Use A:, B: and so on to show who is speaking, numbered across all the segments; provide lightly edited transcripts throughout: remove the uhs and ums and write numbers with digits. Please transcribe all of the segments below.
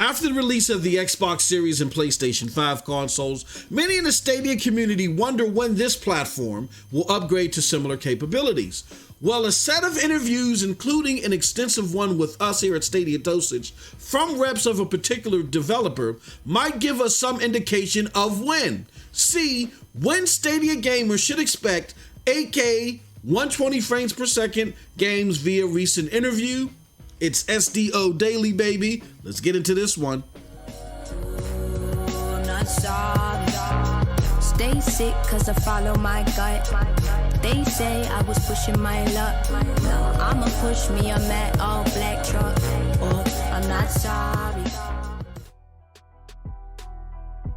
A: After the release of the Xbox Series and PlayStation 5 consoles, many in the Stadia community wonder when this platform will upgrade to similar capabilities. Well, a set of interviews, including an extensive one with us here at Stadia Dosage, from reps of a particular developer, might give us some indication of when. See, when Stadia gamers should expect 8K 120 frames per second games via recent interview. It's SDO Daily, baby. Let's get into this one.
B: Stay sick cause I follow my gut. They say I was pushing my luck. No, I'ma push me a matte all black truck. Oh, I'm not sorry.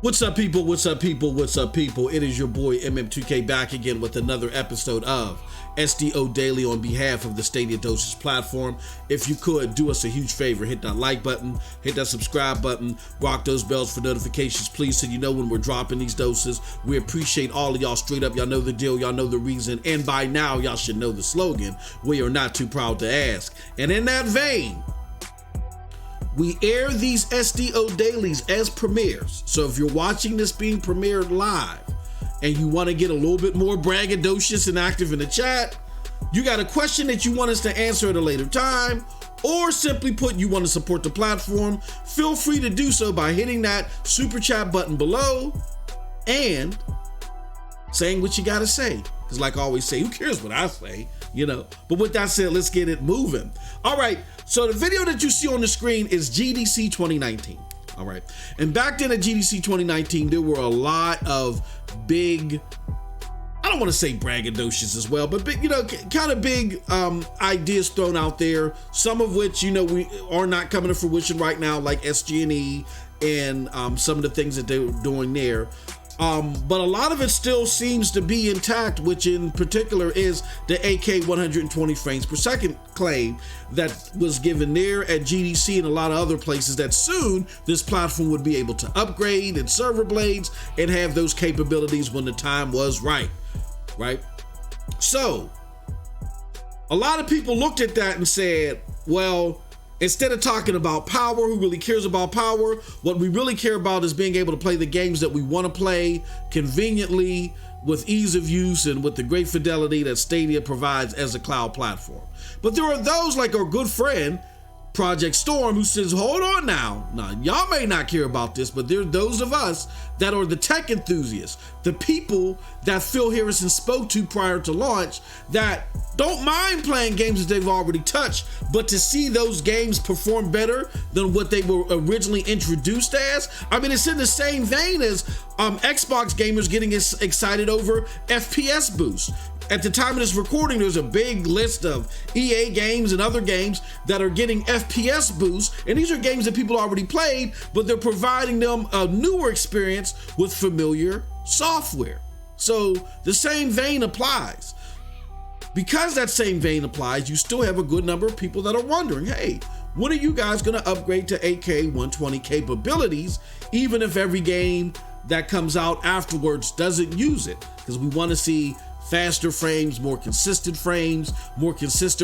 A: What's up, people? What's up, people? What's up, people? It is your boy MM2K back again with another episode of SDO Daily on behalf of the Stadia Dosage platform. If you could, do us a huge favor, hit that like button, hit that subscribe button, rock those bells for notifications, please, so you know when we're dropping these doses. We appreciate all of y'all straight up. Y'all know the deal, y'all know the reason, and by now y'all should know the slogan, we are not too proud to ask. And in that vein, we air these SDO dailies as premieres. So if you're watching this being premiered live and you want to get a little bit more braggadocious and active in the chat, you got a question that you want us to answer at a later time, or simply put, you want to support the platform, feel free to do so by hitting that super chat button below and saying what you got to say. Because like I always say, who cares what I say, you know? But with that said, let's get it moving. All right, so the video that you see on the screen is GDC 2019. All right, and back then at GDC 2019, there were a lot of big, I don't want to say braggadocious as well, but big, you know, kind of big ideas thrown out there. Some of which, you know, we are not coming to fruition right now, like SG&E and some of the things that they were doing there. But a lot of it still seems to be intact, which in particular is the 8K 120 frames per second claim that was given there at GDC and a lot of other places, that soon this platform would be able to upgrade its server blades and have those capabilities when the time was right? So a lot of people looked at that and said, well, instead of talking about power, who really cares about power? What we really care about is being able to play the games that we want to play conveniently, with ease of use, and with the great fidelity that Stadia provides as a cloud platform. But there are those like our good friend, Project Storm, who says, hold on now, y'all may not care about this, but there are those of us that are the tech enthusiasts, the people that Phil Harrison spoke to prior to launch, that don't mind playing games that they've already touched, but to see those games perform better than what they were originally introduced as. I mean, it's in the same vein as Xbox gamers getting excited over FPS boost. At the time of this recording, there's a big list of EA games and other games that are getting FPS boosts, and these are games that people already played, but they're providing them a newer experience with familiar software. So the same vein applies. Because that same vein applies, you still have a good number of people that are wondering, hey, when are you guys going to upgrade to 8K 120 capabilities, even if every game that comes out afterwards doesn't use it? Because we want to see faster frames, more consistent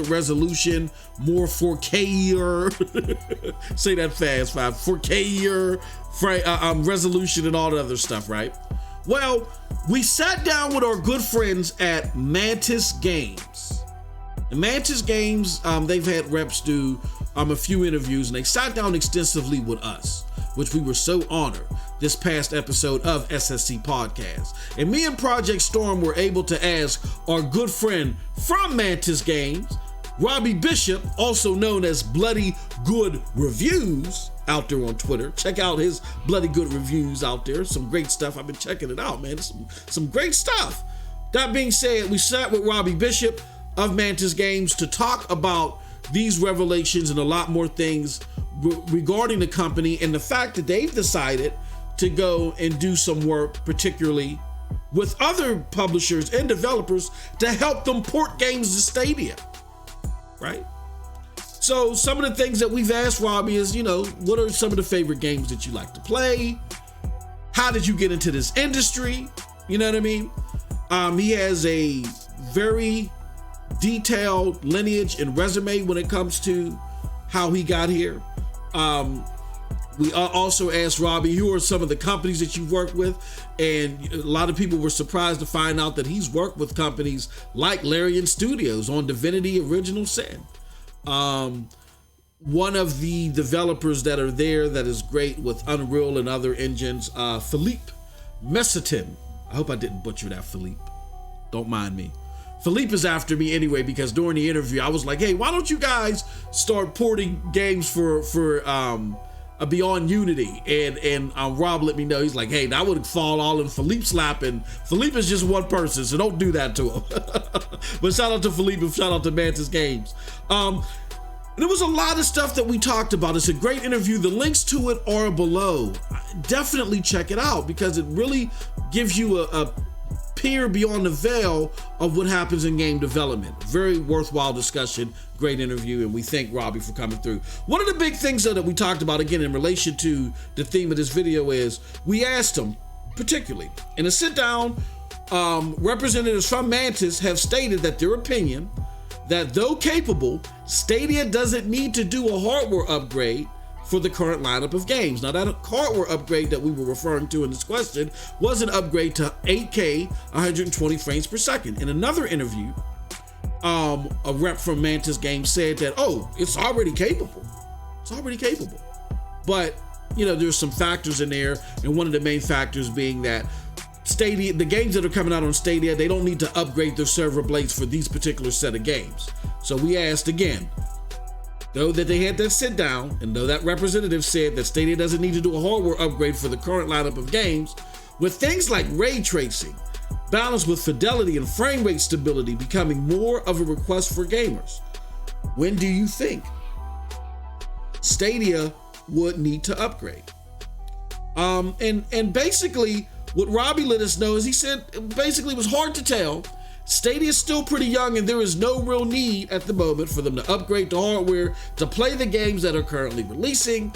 A: resolution, more 4K-er, say that fast, 4K-er resolution and all the other stuff, right? Well, we sat down with our good friends at Mantis Games. And Mantis Games, they've had reps do a few interviews, and they sat down extensively with us, which we were so honored this past episode of SSC Podcast. And me and Project Storm were able to ask our good friend from Mantis Games, Robbie Bishop, also known as Bloody Good Reviews, out there on Twitter. Check out his Bloody Good Reviews out there. Some great stuff. I've been checking it out, man. Some great stuff. That being said, we sat with Robbie Bishop of Mantis Games to talk about these revelations and a lot more things regarding the company and the fact that they've decided to go and do some work, particularly with other publishers and developers, to help them port games to Stadia, right? So some of the things that we've asked Robbie is, you know, what are some of the favorite games that you like to play? How did you get into this industry? You know what I mean? He has a very detailed lineage and resume when it comes to how he got here. We also asked Robbie, who are some of the companies that you've worked with? And a lot of people were surprised to find out that he's worked with companies like Larian Studios on Divinity Original Sin. One of the developers that are there that is great with Unreal and other engines, Philippe Messatin. I hope I didn't butcher that, Philippe. Don't mind me. Philippe is after me anyway, because during the interview, I was like, hey, why don't you guys start porting games for Beyond Unity? And Rob let me know. He's like, hey, that would fall all in Philippe's lap, and Philippe is just one person, so don't do that to him. But shout out to Philippe and shout out to Mantis Games. There was a lot of stuff that we talked about. It's a great interview. The links to it are below. Definitely check it out, because it really gives you a peer beyond the veil of what happens in game development. Very worthwhile discussion, great interview, and we thank Robbie for coming through. One of the big things though that we talked about, again, in relation to the theme of this video, is we asked him, particularly in a sit down, representatives from Mantis have stated that their opinion that though capable, Stadia doesn't need to do a hardware upgrade for the current lineup of games. Now, that hardware upgrade that we were referring to in this question was an upgrade to 8K 120 frames per second. In another interview, a rep from Mantis Games said that, oh, it's already capable. It's already capable. But, you know, there's some factors in there, and one of the main factors being that Stadia, the games that are coming out on Stadia, they don't need to upgrade their server blades for these particular set of games. So we asked again, though that they had that sit down, and though that representative said that Stadia doesn't need to do a hardware upgrade for the current lineup of games, with things like ray tracing, balanced with fidelity and frame rate stability becoming more of a request for gamers, when do you think Stadia would need to upgrade? And basically, what Robbie let us know is, he said basically it was hard to tell. Stadia is still pretty young, and there is no real need at the moment for them to upgrade the hardware to play the games that are currently releasing,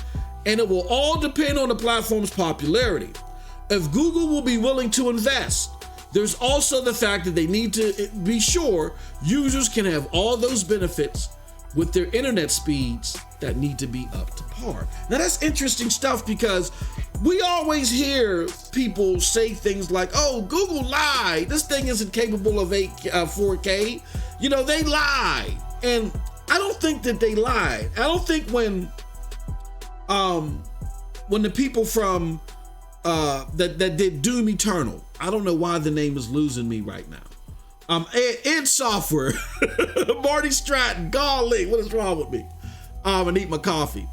A: and it will all depend on the platform's popularity. If Google will be willing to invest, there's also the fact that they need to be sure users can have all those benefits with their internet speeds that need to be up to par. Now that's interesting stuff, because we always hear people say things like, oh, Google lied. This thing isn't capable of 4K. You know, they lie. And I don't think that they lied. I don't think when the people from that did Doom Eternal, I don't know why the name is losing me right now. Id Software, Marty Stratton, golly, what is wrong with me? And eat my coffee.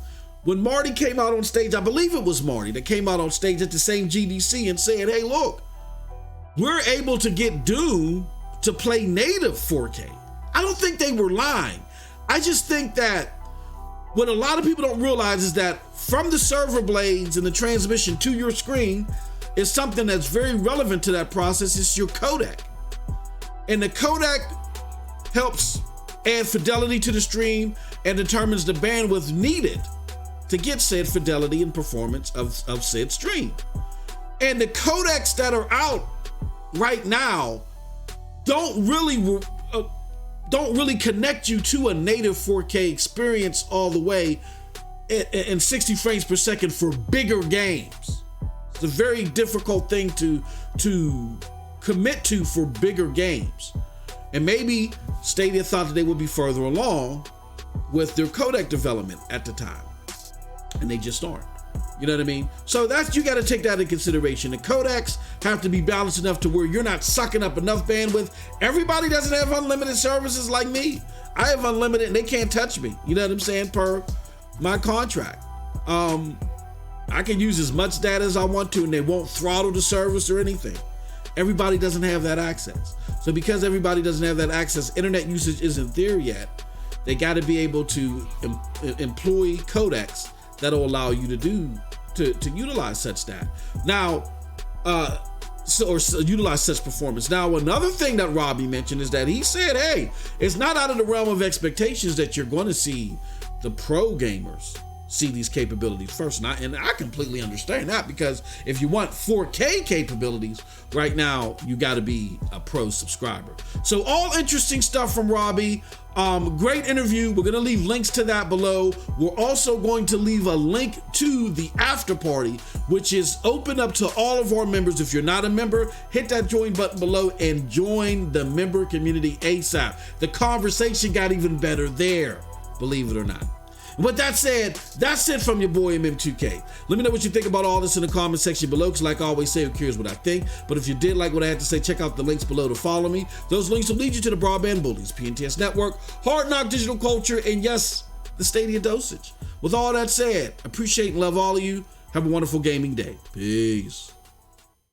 A: When Marty came out on stage, I believe it was Marty that came out on stage at the same GDC and said, hey, look, we're able to get Doom to play native 4K. I don't think they were lying. I just think that what a lot of people don't realize is that from the server blades and the transmission to your screen is something that's very relevant to that process. It's your codec. And the codec helps add fidelity to the stream and determines the bandwidth needed to get said fidelity and performance of said stream. And the codecs that are out right now don't really connect you to a native 4K experience all the way in 60 frames per second for bigger games. It's a very difficult thing to commit to for bigger games. And maybe Stadia thought that they would be further along with their codec development at the time, and they just aren't. You know what I mean? So you got to take that into consideration. The codecs have to be balanced enough to where you're not sucking up enough bandwidth. Everybody doesn't have unlimited services like me. I have unlimited and they can't touch me. You know what I'm saying? Per my contract. I can use as much data as I want to and they won't throttle the service or anything. Everybody doesn't have that access. So because everybody doesn't have that access, internet usage isn't there yet. They got to be able to employ codecs that'll allow you to utilize such data. Now, utilize such performance. Now, another thing that Robbie mentioned is that he said, hey, it's not out of the realm of expectations that you're going to see the pro gamers see these capabilities first. And I completely understand that, because if you want 4K capabilities right now, you got to be a pro subscriber. So all interesting stuff from Robbie. Great interview. We're going to leave links to that below. We're also going to leave a link to the after party, which is open up to all of our members. If you're not a member, hit that join button below and join the member community ASAP. The conversation got even better there, believe it or not. With that said, that's it from your boy MM2K. Let me know what you think about all this in the comment section below, because like I always say, I'm curious what I think. But if you did like what I had to say, check out the links below to follow me. Those links will lead you to the Broadband Bullies, PNTS Network, Hard Knock Digital Culture, and yes, the Stadia Dosage. With all that said, appreciate and love all of you. Have a wonderful gaming day. Peace.